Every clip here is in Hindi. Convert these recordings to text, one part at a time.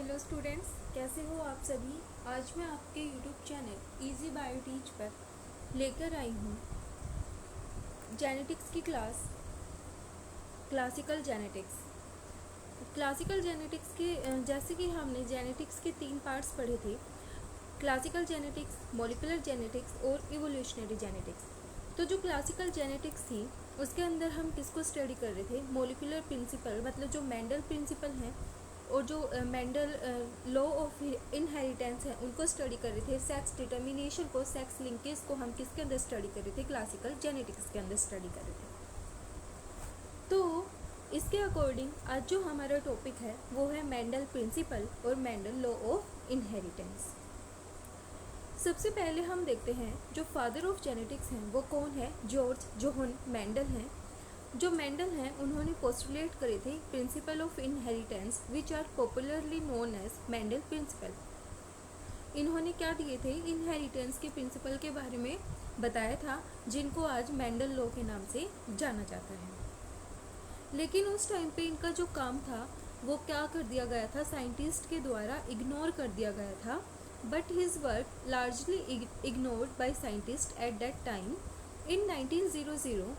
हेलो स्टूडेंट्स, कैसे हो आप सभी। आज मैं आपके YouTube channel easy bio teach पर लेकर आई हूँ जेनेटिक्स की class, classical genetics. Classical genetics के जैसे कि हमने जेनेटिक्स के 3 पार्ट्स पढ़े थे, क्लासिकल जेनेटिक्स, मॉलिक्यूलर जेनेटिक्स और इवोल्यूशनरी जेनेटिक्स। तो जो क्लासिकल जेनेटिक्स थी उसके अंदर हम किसको स्टडी कर रहे थे, मॉलिक्यूलर प्रिंसिपल, मतलब जो मेंडल प्रिंसिपल हैं और जो मेंडल लॉ ऑफ इनहेरिटेंस है उनको स्टडी कर रहे थे। सेक्स डिटर्मिनेशन को, सेक्स लिंकेज को हम किसके अंदर स्टडी कर रहे थे, क्लासिकल जेनेटिक्स के अंदर स्टडी कर रहे थे। तो इसके अकॉर्डिंग आज जो हमारा टॉपिक है वो है मेंडल प्रिंसिपल और मेंडल लॉ ऑफ इनहेरिटेंस। सबसे पहले हम देखते हैं जो फादर ऑफ जेनेटिक्स हैं वो कौन है, जॉर्ज जोहन मेंडल हैं। जो मेंडल हैं उन्होंने पोस्टुलेट करे थे principle of inheritance which are popularly known as Mendel principle. इन्होंने क्या दिए थे, इनहेरिटेंस के प्रिंसिपल के बारे में बताया था, जिनको आज मेंडल लॉ के नाम से जाना जाता है। लेकिन उस टाइम पे इनका जो काम था वो क्या कर दिया गया था, साइंटिस्ट के द्वारा इग्नोर कर दिया गया था। But his work largely ignored by scientist at that time. In 1900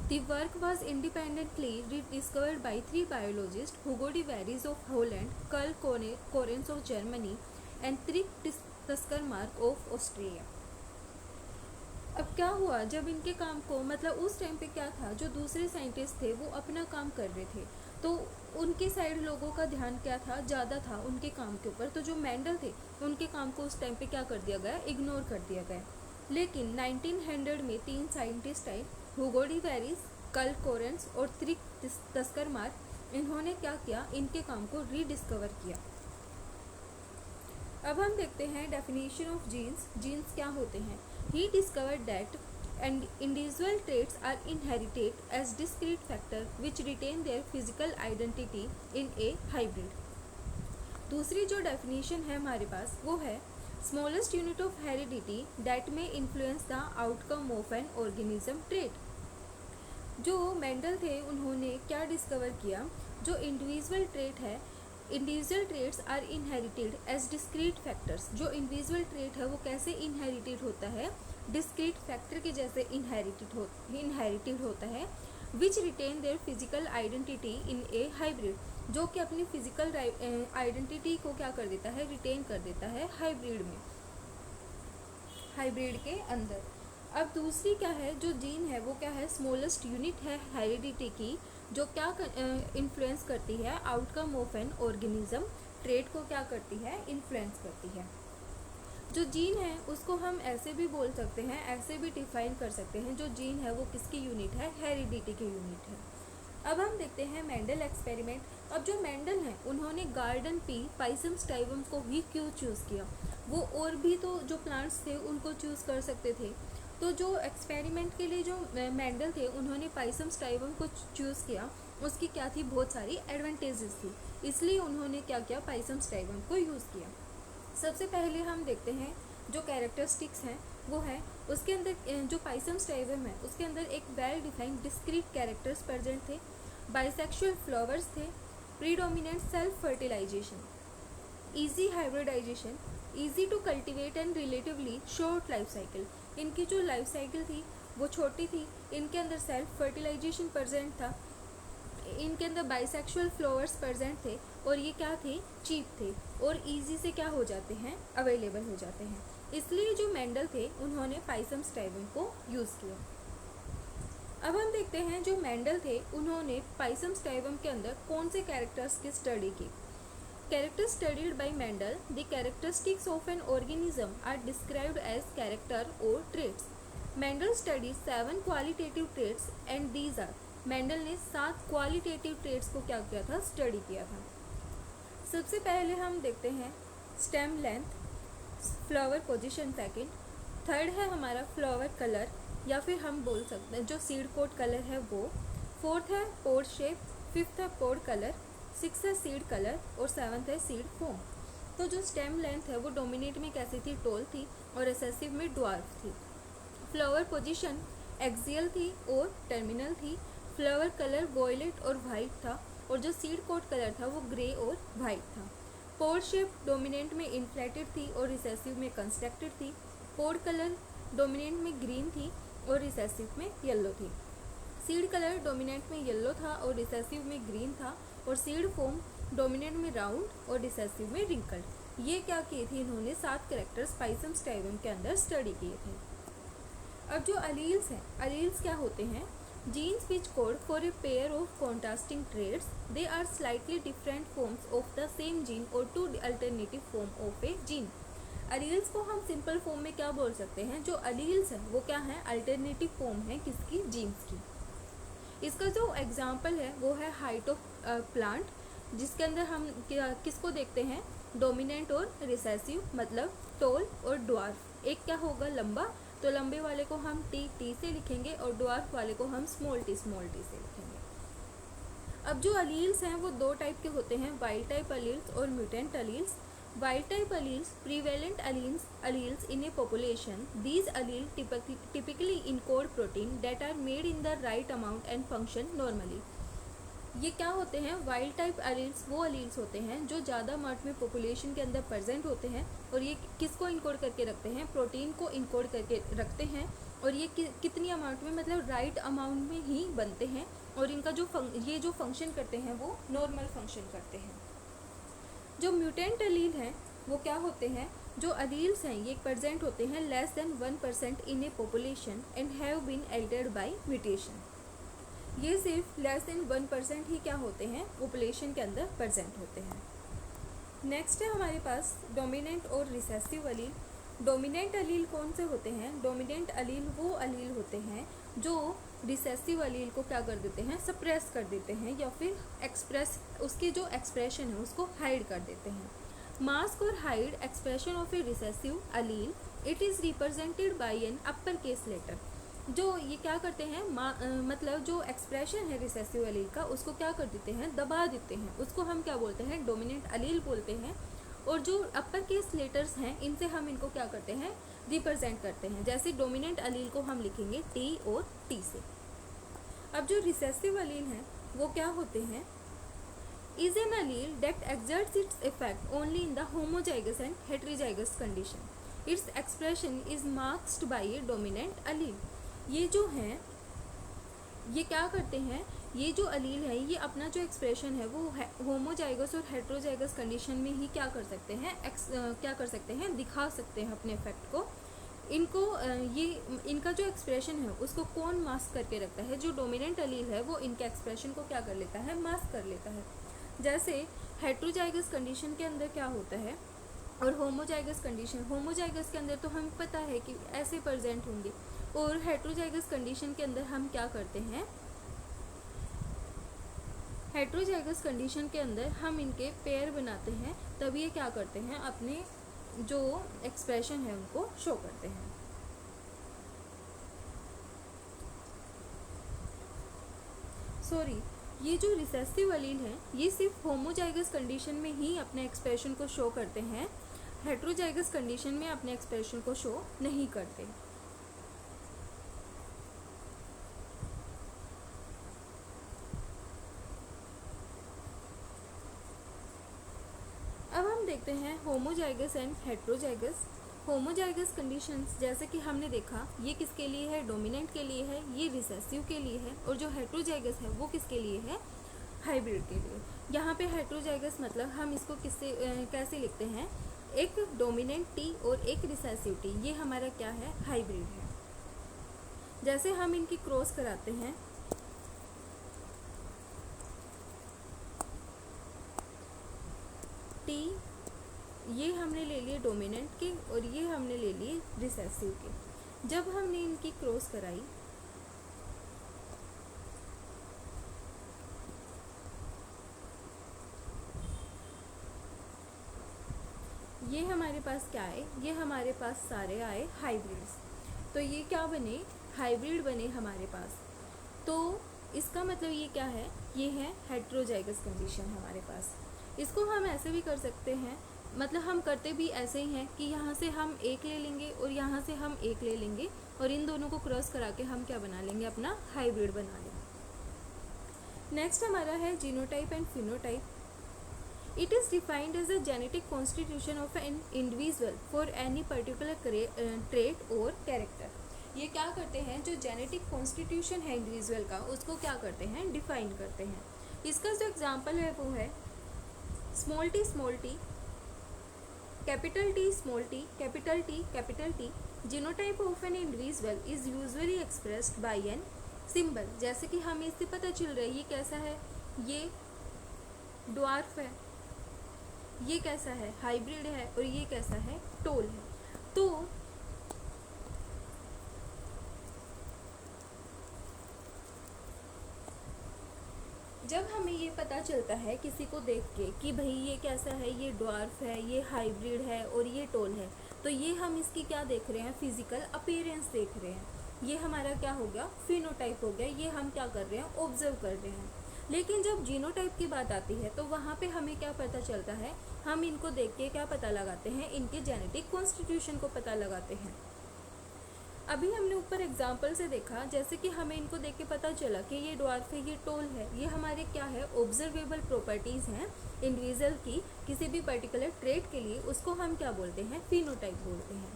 the work was independently rediscovered by 3 biologists, Hugo de Vries of Holland, Karl Correns of Germany and Tripp Tuskermark of Austria. अब क्या हुआ, जब इनके काम को, मतलब उस टाइम पे क्या था, जो दूसरे साइंटिस्ट थे वो अपना काम कर रहे थे, तो उनके साइड लोगों का ध्यान क्या था, ज़्यादा था उनके काम के ऊपर। तो जो मेंडल थे उनके काम को उस टाइम पे क्या कर दिया गया, इग्नोर कर दिया गया। लेकिन 1900 में 3 साइंटिस्ट आए, Hugo de Vries, Carl Correns और त्रिप तस्करमार्क। इन्होंने क्या किया, इनके काम को रीडिस्कवर किया। अब हम देखते हैं डेफिनेशन ऑफ जीन्स। जीन्स क्या होते हैं। He discovered that and individual traits are inherited as discrete factor which retain their physical identity in a hybrid. दूसरी जो डेफिनेशन है हमारे पास वो है smallest unit of heredity that may influence the outcome of an organism trait. जो मेंडल थे उन्होंने क्या डिस्कवर किया, जो इंडिविजुअल ट्रेट है, individual traits are inherited as discrete factors. जो इंडिविजुअल ट्रेट है वो कैसे इनहेरिटेड होता है, डिस्क्रीट फैक्टर के जैसे इनहेरिटेड होता है। Which retain their physical identity in a hybrid, जो कि अपनी फिजिकल आइडेंटिटी को क्या कर देता है, रिटेन कर देता है हाइब्रिड में, हाइब्रिड के अंदर। अब दूसरी क्या है, जो जीन है वो क्या है, स्मॉलेस्ट यूनिट है हेरिडिटी की, जो क्या इन्फ्लुएंस करती है outcome of an organism, trait को क्या करती है, इन्फ्लुएंस करती है। जो जीन है उसको हम ऐसे भी बोल सकते हैं, ऐसे भी डिफाइन कर सकते हैं, जो जीन है वो किसकी यूनिट है, हेरिडिटी की यूनिट है। अब हम देखते हैं मेंडल एक्सपेरिमेंट। अब जो मेंडल हैं उन्होंने गार्डन पी पाइसम स्टाइवम को ही क्यों चूज़ किया, वो और भी तो जो प्लांट्स थे उनको चूज़ कर सकते थे। तो जो एक्सपेरिमेंट के लिए जो मेंडल थे उन्होंने पाइसम स्टाइवम को चूज़ किया, उसकी क्या थी, बहुत सारी एडवांटेजेस थी, इसलिए उन्होंने क्या किया, पाइसम स्टाइवम को यूज़ किया। सबसे पहले हम देखते हैं जो कैरेक्टरिस्टिक्स हैं वो है, उसके अंदर जो पाइसम स्टाइवम है उसके अंदर एक well defined discrete characters present थे, बाइसेक्सुअल फ्लावर्स थे, predominant self fertilization, easy hybridization, easy to cultivate and relatively short life cycle. इनकी जो लाइफ साइकिल थी वो छोटी थी, इनके अंदर सेल्फ फर्टिलाइजेशन प्रेजेंट था, इनके अंदर बाइसेक्सुअल फ्लावर्स प्रेजेंट थे, और ये क्या थे, चीप थे और इजी से क्या हो जाते हैं, अवेलेबल हो जाते हैं। इसलिए जो मेंडल थे उन्होंने पाइसम स्टाइवम को यूज़ किया। अब हम देखते हैं जो मेंडल थे उन्होंने पाइसम स्टाइवम के अंदर कौन से कैरेक्टर्स की स्टडी की। Characters studied by Mendel, the characteristics of an organism are described as character or traits. Mendel studied 7 qualitative traits and these are, Mendel ने 7 क्वालिटेटिव ट्रेट्स को क्या किया था, स्टडी किया था। सबसे पहले हम देखते हैं stem length, flower position second, third है हमारा फ्लावर कलर या फिर हम बोल सकते हैं जो सीड कोट कलर है वो, फोर्थ है पोड शेप, फिफ्थ है पोड कलर, सिक्स है सीड कलर और सेवन्थ है सीड फॉर्म। तो जो स्टेम लेंथ है वो डोमिनेट में कैसी थी, टोल थी, और रिसेसिव में ड्वार्फ थी। फ्लावर पोजीशन एक्सियल थी और टर्मिनल थी। फ्लावर कलर वॉयलेट और वाइट था, और जो सीड कोट कलर था वो ग्रे और वाइट था। पोर शेप डोमिनेंट में इन्फ्लेटेड थी और रिसेसिव में कंस्ट्रक्टेड थी। पोर कलर डोमिनेंट में ग्रीन थी और रिसेसिव में येलो थी। सीड कलर डोमिनेंट में येलो था और रिसेसिव में ग्रीन था। और सीड फॉर्म डोमिनेंट में राउंड और रिसेसिव में रिंकल्ड। ये क्या किए थे इन्होंने 7 कैरेक्टर्स पाइसम स्टाइलम के अंदर स्टडी किए थे। अब जो अलील्स हैं, अलील्स क्या होते हैं? Genes which code for a pair of contrasting traits, they are slightly different forms of the same gene और 2 alternative form of a gene. Alleles को हम सिंपल फॉर्म में क्या बोल सकते हैं? जो अलील्स हैं वो क्या है? अल्टरनेटिव फॉर्म है किसकी? जीन्स की। इसका जो एग्जाम्पल है वो है हाइट ऑफ प्लांट, जिसके अंदर हम किसको देखते हैं? डोमिनेंट और रिसेसिव, मतलब टॉल और ड्वार्फ। एक क्या होगा? लंबा, तो लंबे वाले को हम टी से लिखेंगे और ड्वार्फ वाले को हम स्मॉल टी से लिखेंगे। अब जो अलील्स हैं वो 2 टाइप के होते हैं, वाइल्ड टाइप अलील्स और mutant alleles. Wild type alleles, prevalent alleles in a population. These alleles typically encode protein that are made in the right amount and function normally. ये क्या होते हैं? वाइल्ड टाइप अलील्स वो अलील्स होते हैं जो ज़्यादा अमाउंट में पॉपुलेशन के अंदर प्रेजेंट होते हैं और ये किसको इनकोड करके रखते हैं? प्रोटीन को इनकोड करके रखते हैं। और ये कितनी अमाउंट में? मतलब राइट अमाउंट में ही बनते हैं और इनका ये जो फंक्शन करते हैं वो नॉर्मल फंक्शन करते हैं। जो म्यूटेंट अलील हैं वो क्या होते हैं? जो अलील्स हैं ये प्रेजेंट होते हैं less than 1% in a population and have been altered by mutation. ये सिर्फ लेस देन 1% ही क्या होते हैं? पॉपुलेशन के अंदर प्रेजेंट होते हैं। नेक्स्ट है हमारे पास डोमिनेंट और रिसेसिव अलील। डोमिनेंट अलील कौन से होते हैं? डोमिनेंट अलील वो अलील होते हैं जो रिसेसिव अलील को क्या कर देते हैं? सप्रेस कर देते हैं या फिर उसकी जो एक्सप्रेशन है उसको हाइड कर देते हैं। मास्क और hide expression of a recessive allele, it is represented by an upper case letter. जो ये क्या करते हैं? मतलब जो एक्सप्रेशन है रिसेसिव अलील का उसको क्या कर देते हैं? दबा देते हैं। उसको हम क्या बोलते हैं? डोमिनेंट अलील बोलते हैं। और जो अपर केस लेटर्स हैं इनसे हम इनको क्या करते हैं? रिप्रेजेंट करते हैं। जैसे डोमिनेंट अलील को हम लिखेंगे टी और टी से। अब जो रिसेसिव अलील हैं वो क्या होते हैं? Is an allele that exerts its effect only in the homozygous and heterozygous condition. Its expression is masked by a dominant allele. ये जो हैं ये क्या करते हैं? ये जो अलील है ये अपना जो एक्सप्रेशन है वो होमोजाइगस और हेटेरोजाइगस कंडीशन में ही क्या कर सकते हैं? दिखा सकते हैं अपने इफेक्ट को। इनका जो एक्सप्रेशन है उसको कौन मास्क करके रखता है? जो डोमिनेंट अलील है वो इनके एक्सप्रेशन को क्या कर लेता है? मास्क कर लेता है। जैसे हेटेरोजाइगस कंडीशन के अंदर क्या होता है और होमोजाइगस के अंदर तो हमें पता है कि ऐसे प्रेजेंट होंगे, और हेटेरोजाइगस कंडीशन के अंदर हम क्या करते हैं? हेटेरोजाइगस कंडीशन के अंदर हम इनके पेयर बनाते हैं, तब ये क्या करते हैं? अपने जो एक्सप्रेशन है उनको शो करते हैं। सॉरी, ये जो रिसेसिव अलील हैं ये सिर्फ होमोजाइगस कंडीशन में ही अपने एक्सप्रेशन को शो करते हैं, हेटेरोजाइगस कंडीशन में अपने एक्सप्रेशन को शो नहीं करते। अब हम देखते हैं homozygous and heterozygous. Homozygous conditions जैसे कि हमने देखा ये किसके लिए है? डोमिनेंट के लिए है, ये रिसेसिव के लिए है, और जो हेटेरोजाइगस है वो किसके लिए है? हाइब्रिड के लिए। यहाँ पे हेटेरोजाइगस मतलब हम इसको कैसे लिखते हैं? एक डोमिनेंट टी और एक रिसेसिव टी, ये हमारा क्या है? हाइब्रिड है। जैसे हम इनकी क्रॉस कराते हैं, टी ये हमने ले लिए डोमिनेंट के और ये हमने ले लिए रिसेसिव के। जब हमने इनकी क्रॉस कराई ये हमारे पास क्या आए? ये हमारे पास सारे आए हाइब्रिड्स। तो ये क्या बने? हाइब्रिड बने हमारे पास। तो इसका मतलब ये क्या है? ये है हेटेरोजाइगस कंडीशन हमारे पास। इसको हम ऐसे भी कर सकते हैं, मतलब हम करते भी ऐसे ही हैं कि यहाँ से हम एक ले लेंगे और यहाँ से हम एक ले लेंगे और इन दोनों को क्रॉस करा के हम क्या बना लेंगे? अपना हाइब्रिड बना लेंगे। नेक्स्ट हमारा है genotype and phenotype. It is defined as a genetic constitution of an individual for any particular trait or character. ये क्या करते हैं, जो जेनेटिक कॉन्स्टिट्यूशन है इंडिविजुअल का, उसको क्या करते हैं, डिफाइन करते हैं. इसका जो एग्जांपल है वो है small T, capital T, small T, capital T. Genotype of an individual is usually expressed by an symbol. जैसे कि हमें इससे पता चल रहा है ये कैसा है, ये ड्वार्फ है, ये कैसा है, हाइब्रिड है, और ये कैसा है, टोल है. तो जब हमें ये पता चलता है किसी को देख के कि भाई ये कैसा है, ये ड्वार्फ है, ये हाइब्रिड है और ये टोल है, तो ये हम इसकी क्या देख रहे हैं, फिजिकल अपीयरेंस देख रहे हैं. ये हमारा क्या हो गया, फिनोटाइप हो गया. ये हम क्या कर रहे हैं, ऑब्जर्व कर रहे हैं. लेकिन जब जीनोटाइप की बात आती है तो वहाँ पे हमें क्या पता चलता है, हम इनको देख के क्या पता लगाते हैं, इनके जेनेटिक कॉन्स्टिट्यूशन को पता लगाते हैं. अभी हमने ऊपर एग्जाम्पल से देखा, जैसे कि हमें इनको देख के पता चला कि ये ड्वार्फ है, ये टोल है. ये हमारे क्या है, ऑब्जर्वेबल प्रॉपर्टीज़ हैं इंडिविजुअल की किसी भी पर्टिकुलर ट्रेट के लिए. उसको हम क्या बोलते हैं, फिनोटाइप बोलते हैं.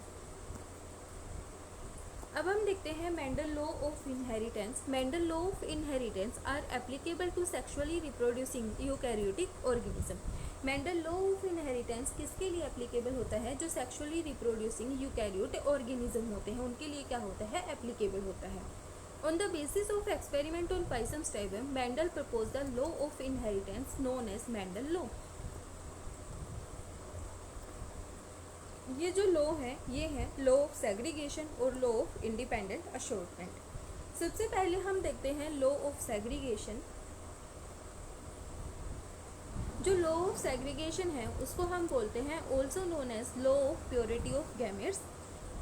अब हम देखते हैं Mendel law of inheritance. Mendel law of inheritance are applicable to sexually reproducing eukaryotic organism. Mendel law of inheritance किसके लिए एप्लीकेबल होता है, जो सेक्सुअली रिप्रोड्यूसिंग यूकैरियोट ऑर्गेनिज्म होते हैं उनके लिए क्या होता है, एप्लीकेबल होता है. On the basis of experiment on pisum sativum, Mendel propose the law of inheritance known as Mendel law. ये जो लॉ है, ये है लॉ ऑफ सेग्रीगेशन और लॉ ऑफ इंडिपेंडेंट अशॉर्टमेंट. सबसे पहले हम देखते हैं लॉ ऑफ सेग्रीगेशन. जो लॉ ऑफ सेग्रीगेशन है उसको हम बोलते हैं also known as law of purity of gametes.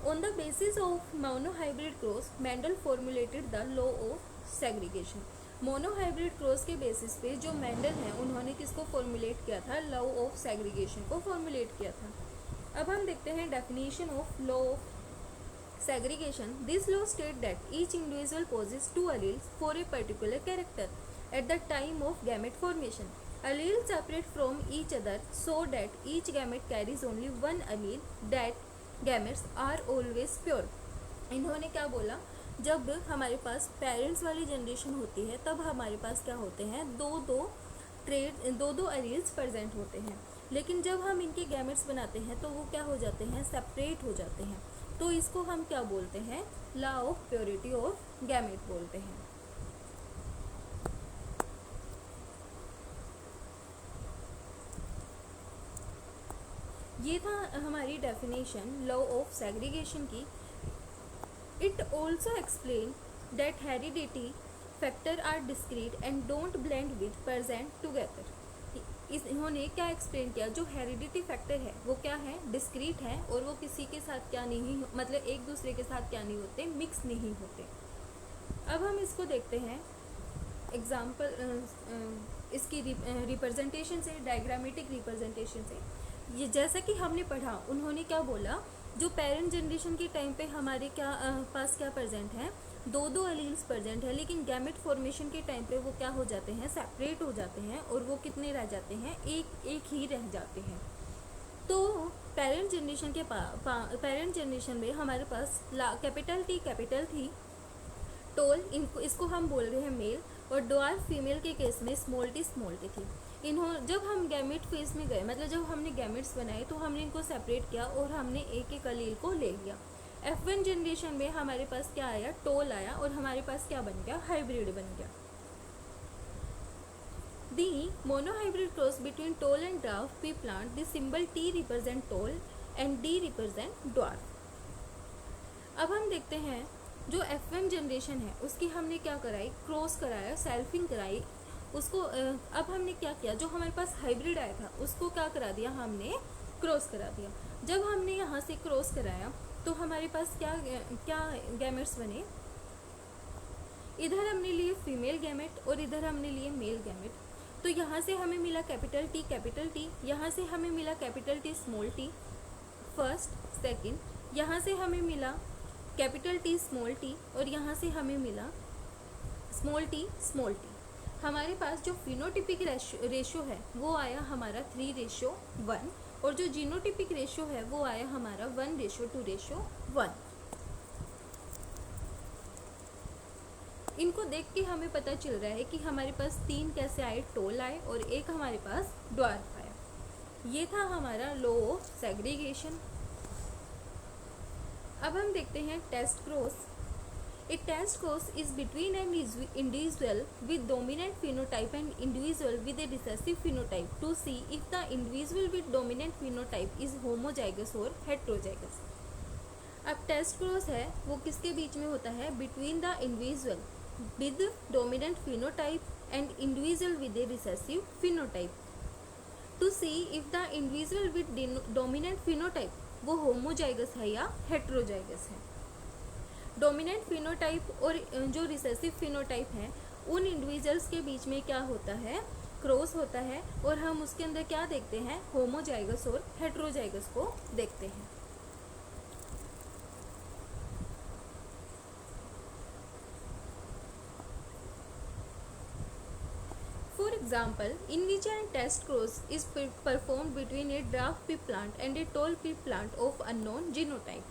On the basis of monohybrid cross, Mendel formulated the law of segregation. Monohybrid cross के बेसिस पे जो मेंडल हैं उन्होंने किसको फॉर्मुलेट किया था, लॉ ऑफ सेग्रीगेशन को फॉर्मुलेट किया था. अब हम देखते हैं definition of law of segregation. This law states that each individual possesses two alleles for a particular character at the time of gamete formation. Alleles separate from each other so that each gamete carries only one allele. That gametes are always pure. इन्होंने क्या बोला, जब हमारे पास पेरेंट्स वाली जनरेशन होती है तब हमारे पास क्या होते हैं, दो दो एलील्स प्रेजेंट होते हैं. लेकिन जब हम इनके गैमेट्स बनाते हैं तो वो क्या हो जाते हैं, सेपरेट हो जाते हैं. तो इसको हम क्या बोलते हैं, law of purity of gamete बोलते हैं. ये था हमारी डेफिनेशन लॉ ऑफ सेग्रीगेशन की. It also explain that heredity factor are discrete and don't blend with present together. इन्होंने क्या एक्सप्लेन किया, जो हेरिडिटी फैक्टर है वो क्या है, डिस्क्रीट है और वो किसी के साथ क्या नहीं, मतलब एक दूसरे के साथ क्या नहीं होते, मिक्स नहीं होते. अब हम इसको देखते हैं एग्जाम्पल इसकी रिप्रेजेंटेशन से, डायग्रामेटिक रिप्रेजेंटेशन से. ये जैसा कि हमने पढ़ा, उन्होंने क्या बोला, जो पेरेंट जनरेशन के टाइम पे हमारे क्या पास क्या प्रेजेंट है, दो एलील्स प्रेजेंट है. लेकिन गैमेट फॉर्मेशन के टाइम पे वो क्या हो जाते हैं, सेपरेट हो जाते हैं और वो कितने रह जाते हैं, एक ही रह जाते हैं. तो पेरेंट जनरेशन के पेरेंट जनरेशन में हमारे पास कैपिटल टी टोल, इसको हम बोल रहे हैं मेल, और ड्वार्फ फीमेल के केस में स्मॉल टी थी. जब हम गैमेट फेज में गए, मतलब जब हमने गैमेट्स बनाए तो हमने इनको सेपरेट किया और हमने एक अलील को ले लिया. F1 जनरेशन में हमारे पास क्या आया, टोल आया और हमारे पास क्या बन गया, हाइब्रिड बन गया. The monohybrid cross between tall and dwarf pea plant, the symbol T represent tall and D represent dwarf. अब हम देखते हैं जो F1 जनरेशन है उसकी हमने क्या कराई, क्रॉस कराया, सेल्फिंग कराई उसको. अब हमने क्या किया, जो हमारे पास हाइब्रिड आया था उसको क्या करा दिया, हमने क्रॉस करा दिया. जब हमने यहाँ से क्रॉस कराया तो हमारे पास क्या गैमेट्स बने, इधर हमने लिए फीमेल गैमेट और इधर हमने लिए मेल गैमेट. तो यहाँ से हमें मिला कैपिटल टी, यहाँ से हमें मिला capital T small T first second, यहाँ से हमें मिला कैपिटल T स्मॉल टी और यहाँ से हमें मिला स्मॉल टी. हमारे पास जो फिनोटिपिक रेशो है वो आया हमारा 3:1 और जो जीनोटिपिक रेशो है वो आया हमारा 1:2:1। इनको देख के हमें पता चल रहा है कि हमारे पास 3 कैसे आए, टोल आए और एक हमारे पास ड्वार्फ आया। ये था हमारा लॉ ऑफ सेग्रीगेशन। अब हम देखते हैं test cross. A test cross is between an individual with dominant phenotype and individual with a recessive phenotype to see if the individual with dominant phenotype is homozygous or heterozygous। अब टेस्ट क्रॉस है वो किसके बीच में होता है? Between the individual with dominant phenotype and individual with a recessive phenotype to see if the individual with dominant phenotype वो होमोजाइगस है या हेट्रोजाइगस है। डोमिनेंट फिनोटाइप और जो रिसेसिव फिनोटाइप है उन इंडिविजुअल्स के बीच में क्या होता है? क्रॉस होता है और हम उसके अंदर क्या देखते हैं? होमोजाइगस और हेट्रोजाइगस को देखते हैं। For example, in which a test cross is performed between a dwarf pea plant and a tall pea plant of unknown genotype।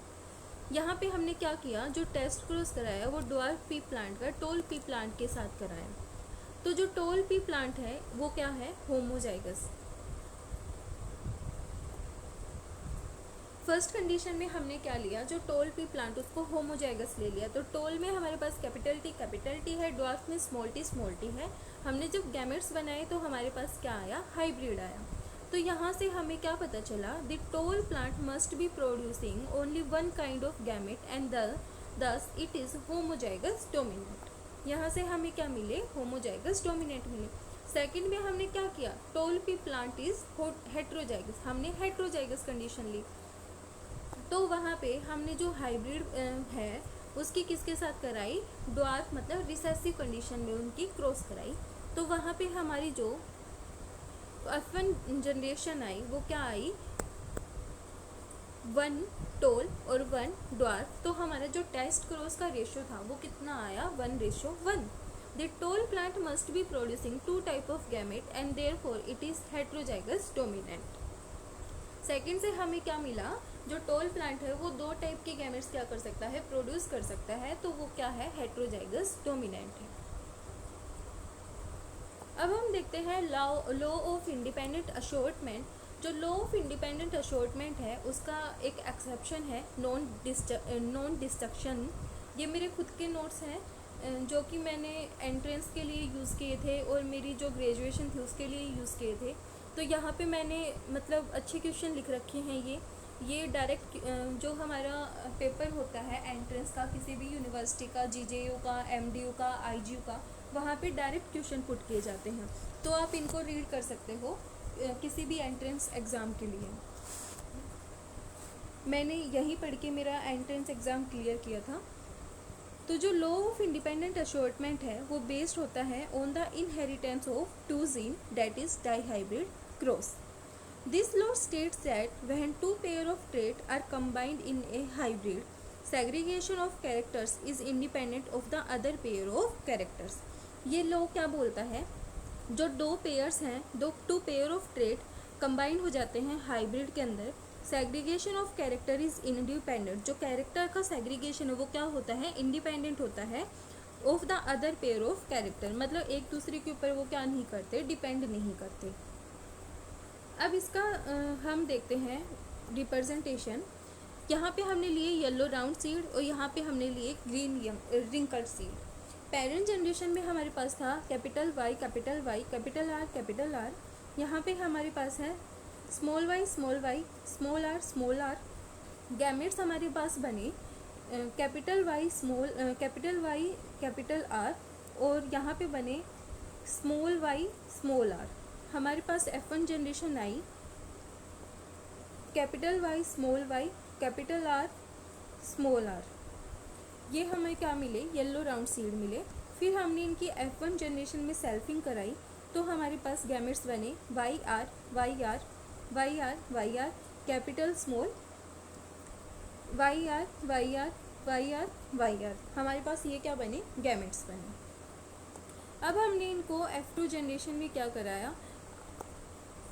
यहाँ पे हमने क्या किया? जो टेस्ट क्रॉस कराया वो ड्वार्फ पी प्लांट का टोल पी प्लांट के साथ कराया। तो जो टोल पी प्लांट है वो क्या है? होमोजाइगस। फर्स्ट कंडीशन में हमने क्या लिया? जो टोल पी प्लांट उसको होमोजाइगस ले लिया। तो टोल में हमारे पास कैपिटल टी है, ड्वार्फ में स्मॉल टी है। हमने जब गैमेट्स बनाए तो हमारे पास क्या आया? हाइब्रिड आया। तो यहाँ से हमें क्या पता चला? The tall plant must be producing only one kind of gamete and thus it is homozygous dominant. यहाँ से हमें क्या मिले? होमोजाइगस डोमिनेंट मिले। सेकंड में हमने क्या किया? Toll P plant is heterozygous, हमने हेट्रोजाइगस कंडीशन ली। तो वहाँ पे हमने जो हाइब्रिड है उसकी किसके साथ कराई? ड्वार्फ मतलब रिसेसिव कंडीशन में उनकी क्रॉस कराई। तो वहाँ पे हमारी जो F1 जनरेशन आई वो क्या आई? 1 टोल और 1 ड्वार्फ। तो हमारा जो टेस्ट क्रॉस का रेशियो था वो कितना आया? 1:1। The tall plant must be producing 2 type of gamete and therefore it is heterozygous dominant. Second से हमें क्या मिला? जो टोल प्लांट है वो 2 टाइप के गैमेट्स क्या कर सकता है? प्रोड्यूस कर सकता है। तो वो क्या है? हेट्रोजाइगस डोमिनेंट है। अब हम देखते हैं लॉ ऑफ इंडिपेंडेंट असॉर्टमेंट। जो लॉ ऑफ इंडिपेंडेंट असॉर्टमेंट है उसका एक एक्सेप्शन है नॉन डिस्ट्रक्शन। ये मेरे खुद के नोट्स हैं जो कि मैंने एंट्रेंस के लिए यूज़ किए थे और मेरी जो ग्रेजुएशन थी उसके लिए यूज़ किए थे। तो यहाँ पे मैंने मतलब अच्छे क्वेश्चन लिख रखे हैं। ये डायरेक्ट जो हमारा पेपर होता है एंट्रेंस का किसी भी यूनिवर्सिटी का, जीजेयू का, एमडीयू का, आईजीयू का, वहाँ पे डायरेक्ट क्वेश्चन पुट किए जाते हैं। तो आप इनको रीड कर सकते हो किसी भी एंट्रेंस एग्ज़ाम के लिए। मैंने यही पढ़ के मेरा एंट्रेंस एग्ज़ाम क्लियर किया था। तो जो लॉ ऑफ इंडिपेंडेंट असॉर्टमेंट है वो बेस्ड होता है on the inheritance of 2 gene that is dihybrid cross. This law states that when 2 pair of traits are combined in a hybrid, segregation of characters is independent of the other pair of characters। ये लॉ क्या बोलता है? जो 2 पेयर्स हैं, 2 पेयर ऑफ ट्रेट कंबाइन हो जाते हैं हाइब्रिड के अंदर, segregation of character is independent. जो कैरेक्टर का सेग्रीगेशन है वो क्या होता है? इंडिपेंडेंट होता है of the other pair of character. मतलब एक दूसरे के ऊपर वो क्या नहीं करते? डिपेंड नहीं करते। अब इसका हम देखते हैं रिप्रेजेंटेशन। यहाँ पे हमने लिए येलो राउंड सीड और यहाँ पे हमने लिए green wrinkled seed. Parent generation में हमारे पास था कैपिटल वाई, कैपिटल आर। यहाँ पे हमारे पास है small Y, small R. Gametes हमारे पास बने कैपिटल वाई, कैपिटल आर और यहाँ पे बने स्मॉल वाई, स्मॉल आर। हमारे पास F1 जनरेशन आई capital Y, capital R, small R. ये हमें क्या मिले? येलो राउंड सीड मिले। फिर हमने इनकी F1 जनरेशन में सेल्फिंग कराई तो हमारे पास गैमेट्स बने Y R, capital small, Y R. हमारे पास ये क्या बने? गैमेट्स बने। अब हमने इनको F2 जनरेशन में क्या कराया,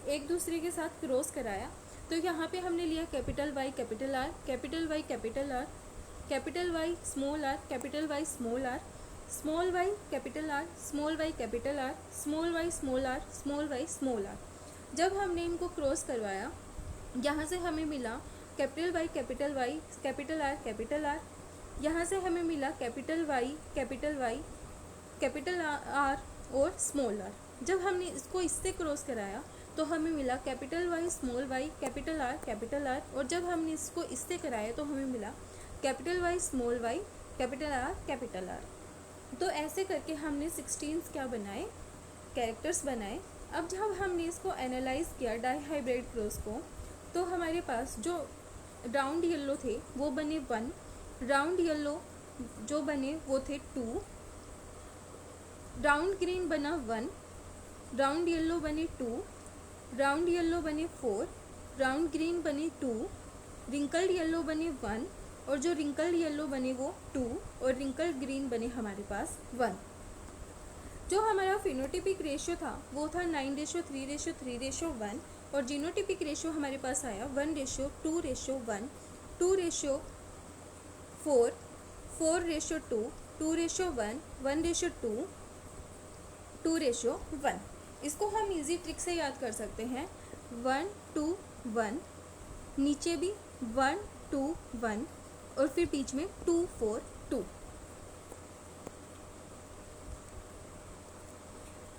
एक दूसरे के साथ क्रॉस कराया। तो यहाँ पे हमने लिया capital Y capital R, capital Y capital R, capital Y small R, capital Y small R, small Y capital R, small Y capital R, small Y small R, small Y small R. जब हमने इनको क्रॉस करवाया, यहाँ से हमें मिला capital Y capital Y, capital R capital R, यहाँ से हमें मिला कैपिटल वाई कैपिटल आर और स्मॉल आर। जब हमने इसको इससे क्रॉस कराया तो हमें मिला capital Y small Y capital R, और जब हमने इसको इससे कराया तो हमें मिला capital Y small Y capital R. तो ऐसे करके हमने 16 क्या बनाए, कैरेक्टर्स बनाए। अब जब हमने इसको एनालाइज किया डाईहाइब्रिड क्रॉस को, तो हमारे पास जो राउंड येलो थे वो बने 1, राउंड येलो जो बने वो थे 2, राउंड ग्रीन बना 1, राउंड येलो बने 2, राउंड येलो बने 4, राउंड ग्रीन बने 2, रिंकल्ड येलो बने 1, और जो रिंकल्ड येलो बने वो 2, और रिंकल्ड ग्रीन बने हमारे पास 1। जो हमारा फिनोटिपिक रेशियो था वो था 9:3:3:1, और जीनोटिपिक रेशियो हमारे पास आया 1:2:1, 2:4, 4:2, 2:1, 1:2, 2:1। इसको हम इजी ट्रिक से याद कर सकते हैं, 1 2 1, नीचे भी 1 2 1, और फिर बीच में 2 4 2।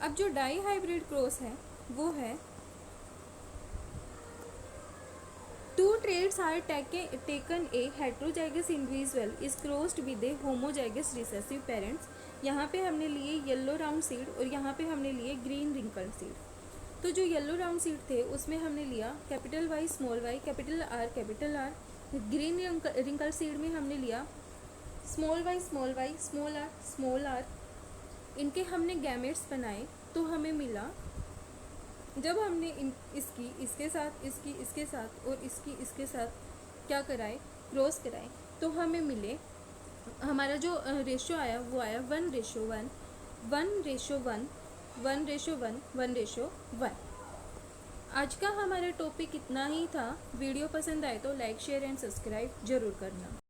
अब जो डाई हाइब्रिड क्रॉस है वो है, 2 traits are taken a heterozygous individual is crossed with a homozygous recessive parents। यहाँ पे हमने लिए येलो राउंड सीड और यहाँ पे हमने लिए ग्रीन रिंकल सीड। तो जो येलो राउंड सीड थे उसमें हमने लिया capital Y small Y capital R, green wrinkle seed में हमने लिया स्मॉल वाई स्मॉल आर। इनके हमने गैमेट्स बनाए तो हमें मिला, जब हमने इसके साथ और इसके साथ क्या कराए, क्रॉस कराए, तो हमें मिले, हमारा जो रेशियो आया वो आया 1:1, 1:1, 1:1, 1:1। आज का हमारा टॉपिक इतना ही था। वीडियो पसंद आए तो लाइक शेयर एंड सब्सक्राइब जरूर करना।